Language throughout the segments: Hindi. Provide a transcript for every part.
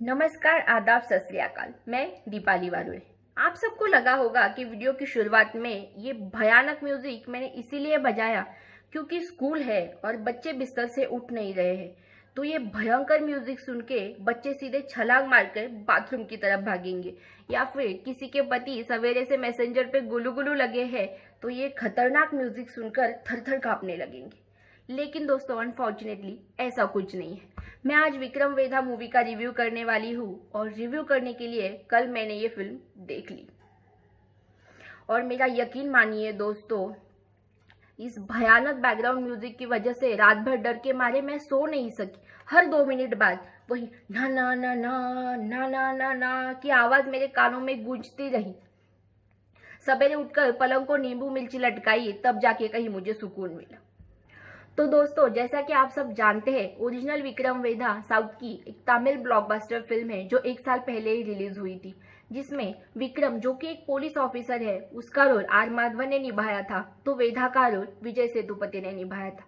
नमस्कार, आदाब, सत श्री अकाल। मैं दीपाली वारुए। आप सबको लगा होगा कि वीडियो की शुरुआत में ये भयानक म्यूजिक मैंने इसीलिए बजाया क्योंकि स्कूल है और बच्चे बिस्तर से उठ नहीं रहे हैं। तो ये भयंकर म्यूजिक सुन के बच्चे सीधे छलांग मारकर बाथरूम की तरफ भागेंगे, या फिर किसी के पति सवेरे से मैसेंजर पे गुलू गुलू लगे हैं तो ये खतरनाक म्यूजिक सुनकर थर थर कांपने लगेंगे। लेकिन दोस्तों, अनफॉर्चुनेटली ऐसा कुछ नहीं है। मैं आज विक्रम वेधा मूवी का रिव्यू करने वाली हूँ और रिव्यू करने के लिए कल मैंने ये फिल्म देख ली और मेरा यकीन मानिए दोस्तों, इस भयानक बैकग्राउंड म्यूजिक की वजह से रात भर डर के मारे मैं सो नहीं सकी। हर 2 मिनट बाद वही ना ना ना ना ना ना ना ना की आवाज मेरे कानों में गूंजती रही। सवेरे उठकर पलंग को नींबू मिर्ची लटकाई तब जाके कहीं मुझे सुकून मिला। तो दोस्तों, जैसा कि आप सब जानते हैं, ओरिजिनल विक्रम वेधा साउथ की एक तमिल ब्लॉकबस्टर फिल्म है जो 1 साल पहले ही रिलीज हुई थी, जिसमें विक्रम जो कि एक पुलिस ऑफिसर है उसका रोल आर माधवन ने निभाया था, तो वेधा का रोल विजय सेतुपति ने निभाया था।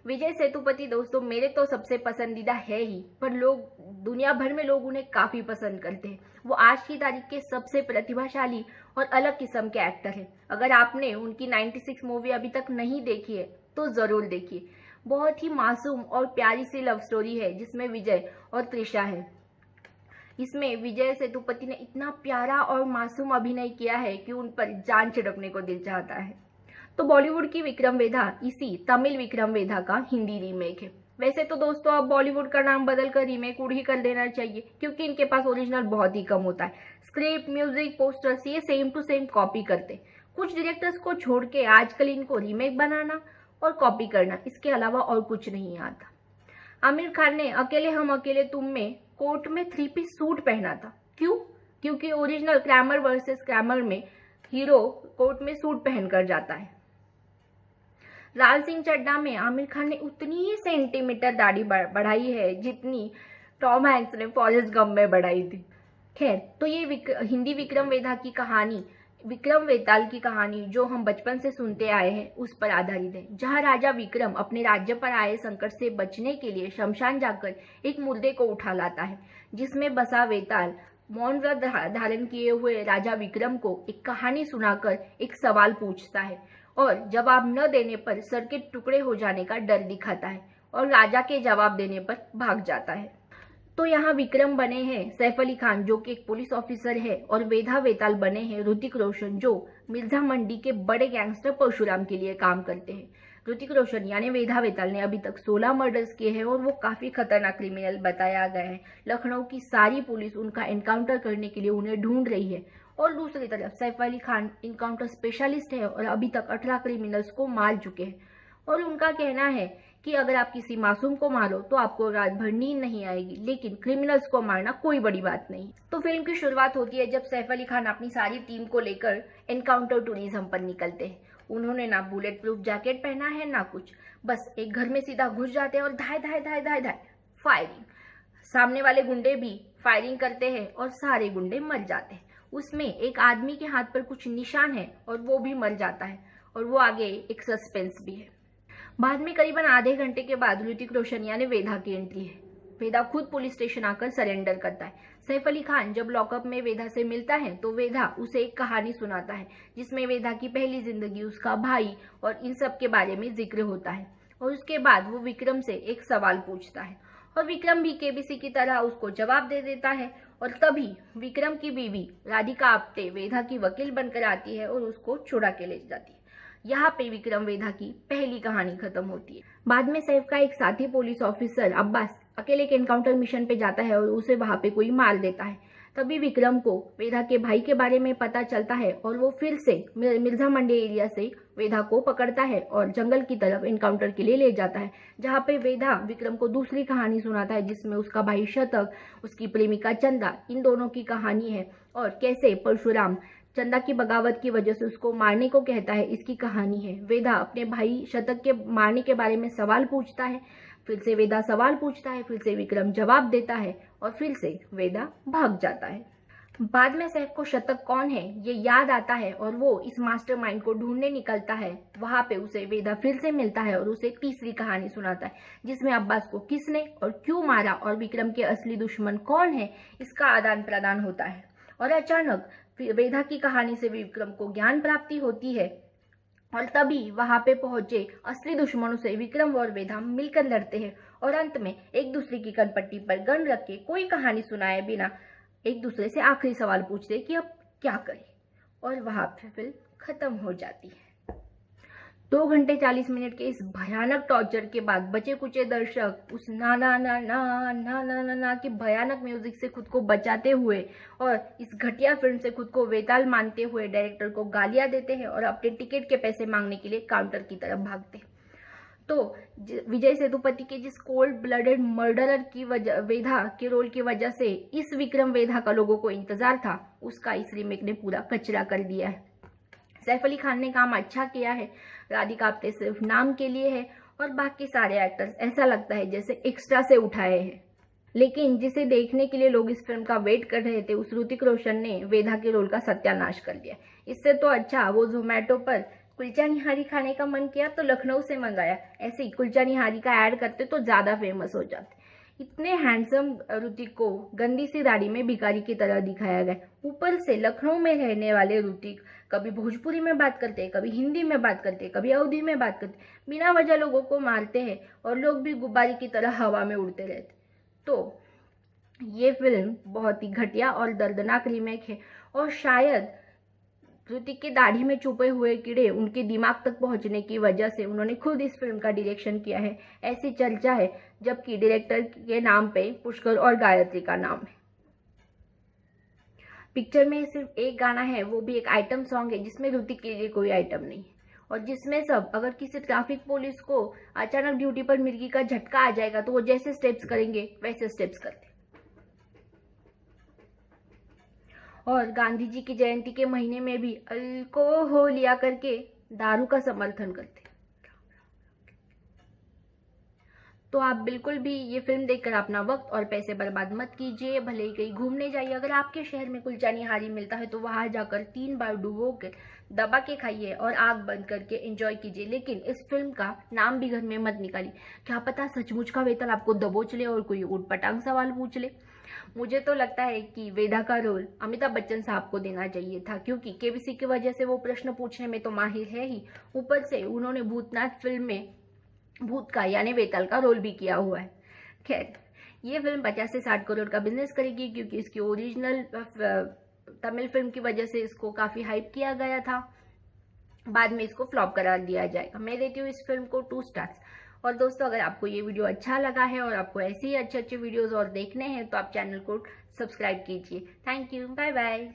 विजय सेतुपति दोस्तों मेरे तो सबसे पसंदीदा है ही, पर लोग दुनिया भर में लोग उन्हें काफी पसंद करते हैं। वो आज की तारीख के सबसे प्रतिभाशाली और अलग किस्म के एक्टर हैं। अगर आपने उनकी 96 मूवी अभी तक नहीं देखी है तो जरूर देखिए। बहुत ही मासूम और प्यारी सी लव स्टोरी है जिसमें विजय और त्रिशा है। इसमें विजय सेतुपति ने इतना प्यारा और मासूम अभिनय किया है कि उन पर जान छिड़कने को दिल चाहता है। तो बॉलीवुड की विक्रम वेधा इसी तमिल विक्रम वेधा का हिंदी रीमेक है। वैसे तो दोस्तों अब बॉलीवुड का नाम बदलकर रीमेक उड़ ही कर देना चाहिए, क्योंकि इनके पास ओरिजिनल बहुत ही कम होता है। स्क्रिप्ट, म्यूजिक, पोस्टर्स ये सेम टू सेम कॉपी करते। कुछ डायरेक्टर्स को छोड़ के आजकल इनको रीमेक बनाना और कॉपी करना, इसके अलावा और कुछ नहीं आता। आमिर खान ने अकेले हम अकेले तुम में कोर्ट में 3 पीस सूट पहना था। क्यों? क्योंकि ओरिजिनल क्रैमर वर्सेस क्रैमर में हीरो कोर्ट में सूट पहनकर जाता है। लाल सिंह चड्ढा में आमिर खान ने उतनी ही सेंटीमीटर दाढ़ी बढ़ाई है जितनी टॉम हैंक्स ने फॉरेस्ट गंप में बढ़ाई थी। खैर, तो ये हिंदी विक्रम वेधा की कहानी, विक्रम वेताल की कहानी जो हम बचपन से सुनते आए हैं उस पर आधारित है, जहां राजा विक्रम अपने राज्य पर आए संकट से बचने के लिए शमशान जाकर एक मुर्दे को उठा लाता है, जिसमें बसा वेताल मौन व्रत धारण किए हुए राजा विक्रम को एक कहानी सुनाकर एक सवाल पूछता है और जवाब न देने पर सर के टुकड़े हो जाने का डर दिखाता है और राजा के जवाब देने पर भाग जाता है। तो यहाँ विक्रम बने हैं सैफ अली खान जो कि एक पुलिस ऑफिसर है और वेधा वेताल बने हैं ऋतिक रोशन जो मिर्जा मंडी के बड़े गैंगस्टर परशुराम के लिए काम करते हैं। ऋतिक रोशन यानी वेधा वेताल ने अभी तक 16 मर्डर्स किए हैं और वो काफी खतरनाक क्रिमिनल बताया गया है। लखनऊ की सारी पुलिस उनका एनकाउंटर करने के लिए उन्हें ढूंढ रही है और दूसरी तरफ सैफ अली खान इनकाउंटर स्पेशलिस्ट है और अभी तक 18 क्रिमिनल्स को मार चुके हैं। और उनका कहना है कि अगर आप किसी मासूम को मारो तो आपको रात भर नींद नहीं आएगी, लेकिन क्रिमिनल्स को मारना कोई बड़ी बात नहीं। तो फिल्म की शुरुआत होती है जब सैफ अली खान अपनी सारी टीम को लेकर एनकाउंटर टूरिज्म पर निकलते हैं। उन्होंने ना बुलेट प्रूफ जैकेट पहना है ना कुछ, बस एक घर में सीधा घुस जाते हैं और धाय धाय धाय धाय धाय फायरिंग। सामने वाले गुंडे भी फायरिंग करते हैं और सारे गुंडे मर जाते हैं। उसमें एक आदमी के हाथ पर कुछ निशान है और वो भी मर जाता है और वो आगे एक सस्पेंस भी है। बाद में करीबन आधे घंटे के बाद ऋतिक रोशन यानी वेधा की एंट्री है। वेधा खुद पुलिस स्टेशन आकर सरेंडर करता है। सैफ अली खान जब लॉकअप में वेधा से मिलता है तो वेधा उसे एक कहानी सुनाता है जिसमें वेधा की पहली जिंदगी, उसका भाई और इन सब के बारे में जिक्र होता है। और उसके बाद वो विक्रम से एक सवाल पूछता है और विक्रम भी केबीसी की तरह उसको जवाब दे देता है। और तभी विक्रम की बीवी राधिका आप्टे वेधा की वकील बनकर आती है और उसको छुड़ा के ले जाती है। यहाँ पे विक्रम वेधा की पहली कहानी खत्म होती है। बाद में सैफ का एक साथी पुलिस ऑफिसर अब्बास अकेले के एनकाउंटर मिशन पे जाता है और उसे वहां पे कोई मार देता है। तभी विक्रम को वेधा के भाई के बारे में पता चलता है और वो फिर से मिर्जा मंडी एरिया से वेधा को पकड़ता है और जंगल की तरफ एनकाउंटर के लिए ले जाता है, जहाँ पे वेधा विक्रम को दूसरी कहानी सुनाता है जिसमें उसका भाई शतक, उसकी प्रेमिका चंदा, इन दोनों की कहानी है और कैसे परशुराम चंदा की बगावत की वजह से उसको मारने को कहता है, इसकी कहानी है। वेदा अपने भाई शतक के मारने के बारे में सवाल पूछता है, फिर से वेदा सवाल पूछता है, फिर से विक्रम जवाब देता है और फिर से वेदा भाग जाता है। बाद में सैफ को शतक कौन है ये याद आता है और वो इस मास्टरमाइंड को ढूंढने निकलता है। वहां पे उसे वेदा फिर से मिलता है और उसे तीसरी कहानी सुनाता है, जिसमें अब्बास को किसने और क्यों मारा और विक्रम के असली दुश्मन कौन है, इसका आदान प्रदान होता है। और अचानक वेदा की कहानी से विक्रम को ज्ञान प्राप्ति होती है और तभी वहां पे पहुंचे असली दुश्मनों से विक्रम और वेदा मिलकर लड़ते हैं और अंत में एक दूसरे की कनपट्टी पर गन रख के कोई कहानी सुनाए बिना एक दूसरे से आखिरी सवाल पूछते कि अब क्या करें, और वहां पे फिल्म खत्म हो जाती है। 2 घंटे 40 मिनट के इस भयानक टॉर्चर के बाद बचे कुचे दर्शक उस ना ना ना ना ना ना ना ना की भयानक म्यूजिक से खुद को बचाते हुए और इस घटिया फिल्म से खुद को वेताल मानते हुए डायरेक्टर को गालियां देते हैं और अपने टिकट के पैसे मांगने के लिए काउंटर की तरफ भागते हैं। तो विजय सेतुपति के जिस कोल्ड ब्लडेड मर्डरर की वजह वेधा के रोल की वजह से इस विक्रम वेधा का लोगों को इंतजार था, उसका इस रीमेक ने पूरा कचरा कर दिया है। सैफ अली खान ने काम अच्छा किया है, राधिका आप्टे सिर्फ नाम के लिए है और बाकी सारे एक्टर्स ऐसा लगता है जैसे एक्स्ट्रा से उठाए हैं। लेकिन जिसे देखने के लिए लोग इस फिल्म का वेट कर रहे थे, उस ऋतिक रोशन ने वेधा के रोल का सत्यानाश कर दिया। इससे तो अच्छा वो जोमेटो पर कुलचा निहारी खाने का मन किया तो लखनऊ से मंगाया, ऐसे ही कुलचा निहारी का ऐड करते तो ज्यादा फेमस हो जाते। इतने हैंडसम ऋतिक को गंदी सी दाढ़ी में भिखारी की तरह दिखाया गया। ऊपर से लखनऊ में रहने वाले ऋतिक कभी भोजपुरी में बात करते हैं, कभी हिंदी में बात करते हैं, कभी अवधी में बात करते हैं, बिना वजह लोगों को मारते हैं और लोग भी गुब्बारे की तरह हवा में उड़ते रहते। तो ये फिल्म बहुत ही घटिया और दर्दनाक रीमेक है और शायद ऋतिक की दाढ़ी में छुपे हुए कीड़े उनके दिमाग तक पहुंचने की वजह से उन्होंने खुद इस फिल्म का डायरेक्शन किया है, ऐसी चर्चा है, जबकि डायरेक्टर के नाम पे पुष्कर और गायत्री का नाम है। पिक्चर में सिर्फ एक गाना है, वो भी एक आइटम सॉन्ग है जिसमें ऋतिक के लिए कोई आइटम नहीं है और जिसमें सब अगर किसी ट्रैफिक पुलिस को अचानक ड्यूटी पर मिर्गी का झटका आ जाएगा तो वो जैसे स्टेप्स करेंगे वैसे स्टेप्स करते। और गांधी जी की जयंती के महीने में भी अल्कोहल लिया करके दारू का समर्थन करते। तो आप बिल्कुल भी ये फिल्म देखकर अपना वक्त और पैसे बर्बाद मत कीजिए, भले ही कहीं घूमने जाइए। अगर आपके शहर में कुलचा निहारी मिलता है तो वहां जाकर 3 बार डुबो कर दबा के खाइए और आग बंद करके एंजॉय कीजिए। लेकिन इस फिल्म का नाम भी घर में मत निकालिए, क्या पता सचमुच का वेताल आपको दबोच ले और कोई ऊटपटांग सवाल पूछ ले। मुझे तो लगता है कि वेदा का रोल अमिताभ बच्चन साहब को देना चाहिए था, क्योंकि केबीसी की वजह से वो प्रश्न पूछने में तो माहिर है ही, ऊपर से उन्होंने भूतनाथ फिल्म में भूत का यानी वेताल का रोल भी किया हुआ है। खैर, ये फिल्म 50 से 60 करोड़ का बिजनेस करेगी, क्योंकि इसकी ओरिजिनल तमिल फिल्म की वजह से इसको काफी हाइप किया गया था। बाद में इसको फ्लॉप करा दिया जाएगा। मैं देती हूँ इस फिल्म को 2 स्टार्स। और दोस्तों, अगर आपको ये वीडियो अच्छा लगा है और आपको ऐसे ही अच्छे अच्छे वीडियोस और देखने हैं तो आप चैनल को सब्सक्राइब कीजिए। Thank you, bye bye.